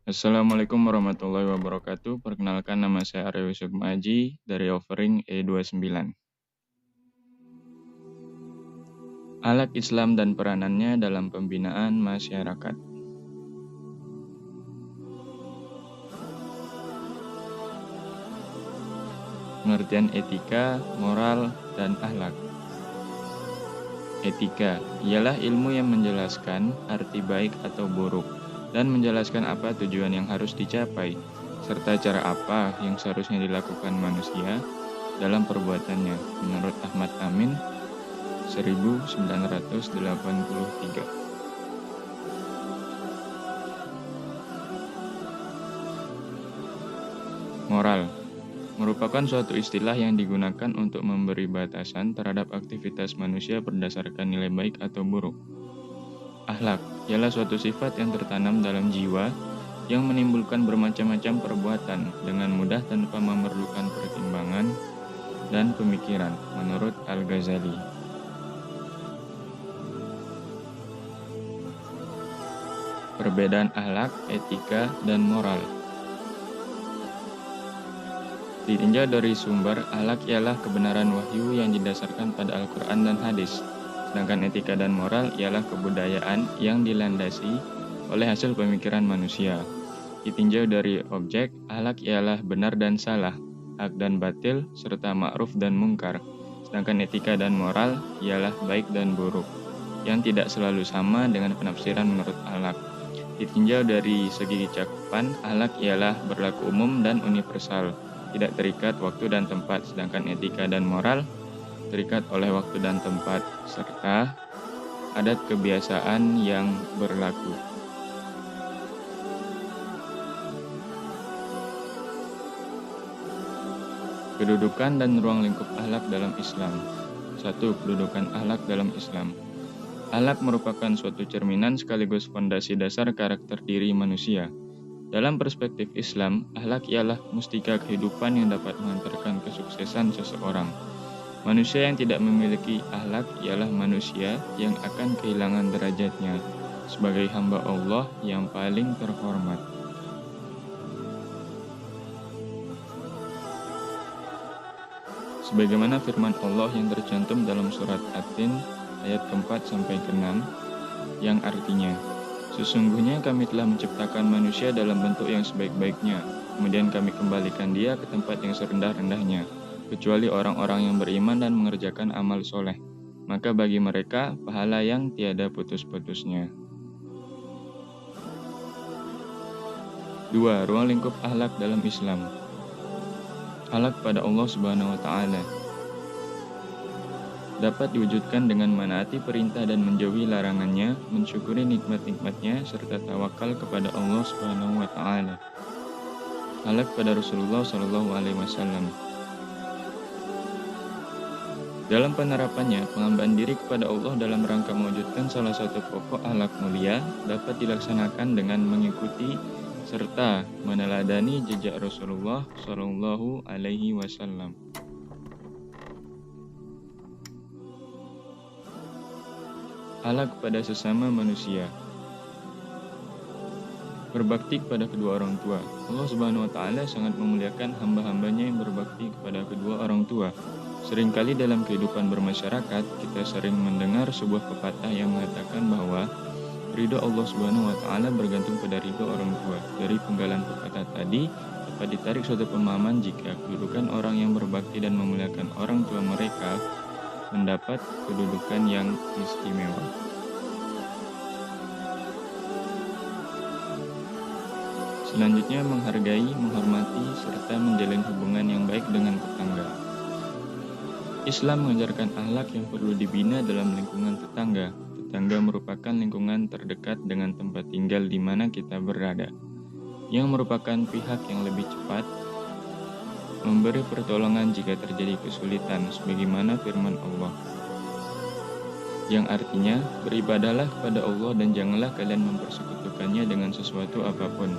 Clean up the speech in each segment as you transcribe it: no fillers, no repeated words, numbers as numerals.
Assalamualaikum warahmatullahi wabarakatuh. Perkenalkan, nama saya Aryo Sukmaji dari Offering E29. Akhlak Islam dan peranannya dalam pembinaan masyarakat. Pengertian etika, moral, dan akhlak. Etika ialah ilmu yang menjelaskan arti baik atau buruk dan menjelaskan apa tujuan yang harus dicapai, serta cara apa yang seharusnya dilakukan manusia dalam perbuatannya, menurut Ahmad Amin, 1983. Moral merupakan suatu istilah yang digunakan untuk memberi batasan terhadap aktivitas manusia berdasarkan nilai baik atau buruk. Akhlak ialah suatu sifat yang tertanam dalam jiwa yang menimbulkan bermacam-macam perbuatan dengan mudah tanpa memerlukan pertimbangan dan pemikiran, menurut Al-Ghazali. Perbedaan akhlak, etika, dan moral. Ditinjau dari sumber, akhlak ialah kebenaran wahyu yang didasarkan pada Al-Quran dan hadis, sedangkan etika dan moral ialah kebudayaan yang dilandasi oleh hasil pemikiran manusia. Ditinjau dari objek, akhlak ialah benar dan salah, hak dan batil, serta ma'ruf dan mungkar, sedangkan etika dan moral ialah baik dan buruk, yang tidak selalu sama dengan penafsiran menurut akhlak. Ditinjau dari segi cakupan, akhlak ialah berlaku umum dan universal, tidak terikat waktu dan tempat, sedangkan etika dan moral terikat oleh waktu dan tempat, serta adat kebiasaan yang berlaku. Kedudukan dan ruang lingkup akhlak dalam Islam. 1. Kedudukan akhlak dalam Islam. Akhlak merupakan suatu cerminan sekaligus fondasi dasar karakter diri manusia. Dalam perspektif Islam, akhlak ialah mustika kehidupan yang dapat mengantarkan kesuksesan seseorang. Manusia yang tidak memiliki akhlak ialah manusia yang akan kehilangan derajatnya sebagai hamba Allah yang paling terhormat. Sebagaimana firman Allah yang tercantum dalam surat At-Tin ayat ke-4 sampai ke-6 yang artinya, sesungguhnya kami telah menciptakan manusia dalam bentuk yang sebaik-baiknya, kemudian kami kembalikan dia ke tempat yang serendah-rendahnya, kecuali orang-orang yang beriman dan mengerjakan amal soleh. Maka bagi mereka pahala yang tiada putus-putusnya. 2. Ruang lingkup akhlak dalam Islam. Akhlak pada Allah Subhanahu wa Ta'ala dapat diwujudkan dengan menaati perintah dan menjauhi larangannya, mensyukuri nikmat-nikmatnya, serta tawakal kepada Allah Subhanahu wa Ta'ala. Akhlak pada Rasulullah SAW. Dalam penerapannya, penghambaan diri kepada Allah dalam rangka mewujudkan salah satu pokok akhlak mulia dapat dilaksanakan dengan mengikuti serta meneladani jejak Rasulullah SAW. Akhlak kepada sesama manusia. Berbakti kepada kedua orang tua. Allah Subhanahu wa Ta'ala sangat memuliakan hamba-hambanya yang berbakti kepada kedua orang tua. Seringkali dalam kehidupan bermasyarakat, kita sering mendengar sebuah pepatah yang mengatakan bahwa ridho Allah Subhanahu wa Ta'ala bergantung pada ridho orang tua. Dari penggalan pepatah tadi, dapat ditarik suatu pemahaman jika kedudukan orang yang berbakti dan memuliakan orang tua mereka mendapat kedudukan yang istimewa. Selanjutnya, menghargai, menghormati, serta menjalin hubungan yang baik dengan tetangga. Islam mengajarkan akhlak yang perlu dibina dalam lingkungan tetangga. Tetangga merupakan lingkungan terdekat dengan tempat tinggal di mana kita berada, yang merupakan pihak yang lebih cepat memberi pertolongan jika terjadi kesulitan, sebagaimana firman Allah, yang artinya, beribadahlah kepada Allah dan janganlah kalian mempersekutukannya dengan sesuatu apapun.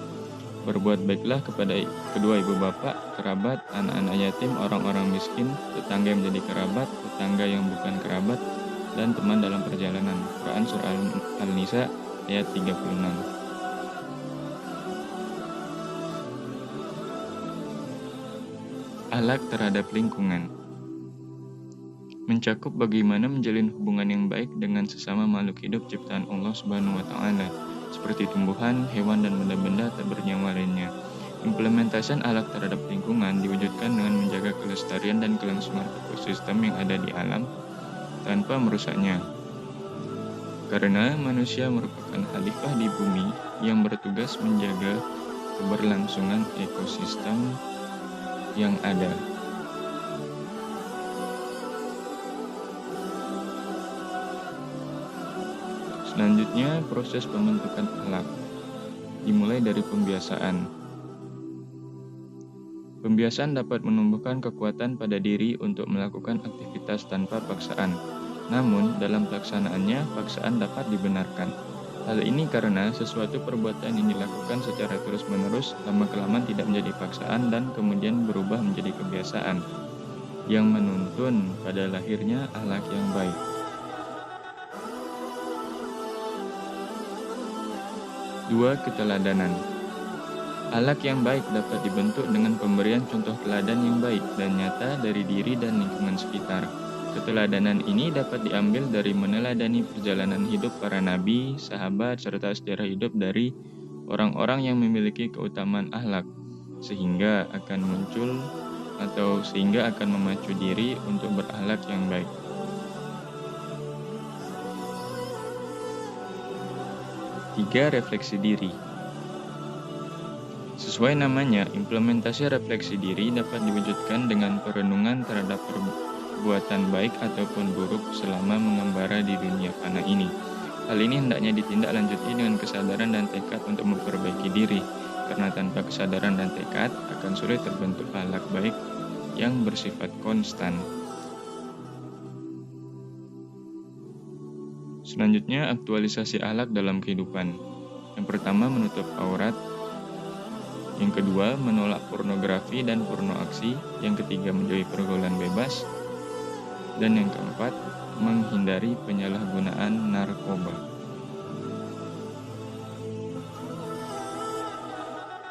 Berbuat baiklah kepada kedua ibu bapak, kerabat, anak-anak yatim, orang-orang miskin, tetangga yang menjadi kerabat, tetangga yang bukan kerabat, dan teman dalam perjalanan. Quran Surah Al-Nisa ayat 36. Akhlak terhadap lingkungan mencakup bagaimana menjalin hubungan yang baik dengan sesama makhluk hidup ciptaan Allah Subhanahu wa taala, seperti tumbuhan, hewan, dan benda-benda tak bernyawa lainnya. Implementasian akhlak terhadap lingkungan diwujudkan dengan menjaga kelestarian dan kelangsungan ekosistem yang ada di alam tanpa merusaknya. Karena manusia merupakan khalifah di bumi yang bertugas menjaga keberlangsungan ekosistem yang ada. Selanjutnya, proses pembentukan akhlak dimulai dari pembiasaan. Pembiasaan dapat menumbuhkan kekuatan pada diri untuk melakukan aktivitas tanpa paksaan. Namun, dalam pelaksanaannya, paksaan dapat dibenarkan. Hal ini karena sesuatu perbuatan yang dilakukan secara terus-menerus lama-kelamaan tidak menjadi paksaan dan kemudian berubah menjadi kebiasaan yang menuntun pada lahirnya akhlak yang baik. 2. Keteladanan. Akhlak yang baik dapat dibentuk dengan pemberian contoh teladan yang baik dan nyata dari diri dan lingkungan sekitar. Keteladanan ini dapat diambil dari meneladani perjalanan hidup para nabi, sahabat, serta sejarah hidup dari orang-orang yang memiliki keutamaan akhlak, sehingga akan memacu diri untuk berakhlak yang baik. 3. Refleksi diri. Sesuai namanya, implementasi refleksi diri dapat diwujudkan dengan perenungan terhadap perbuatan baik ataupun buruk selama mengembara di dunia fana ini. Hal ini hendaknya ditindaklanjuti dengan kesadaran dan tekad untuk memperbaiki diri, karena tanpa kesadaran dan tekad akan sulit terbentuk akhlak baik yang bersifat konstan. Selanjutnya, aktualisasi akhlak dalam kehidupan. Yang pertama, menutup aurat. Yang kedua, menolak pornografi dan pornoaksi. Yang ketiga, menjauhi pergaulan bebas. Dan yang keempat, menghindari penyalahgunaan narkoba.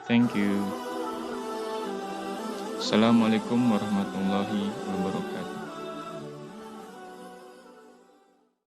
Thank you. Assalamualaikum warahmatullahi wabarakatuh.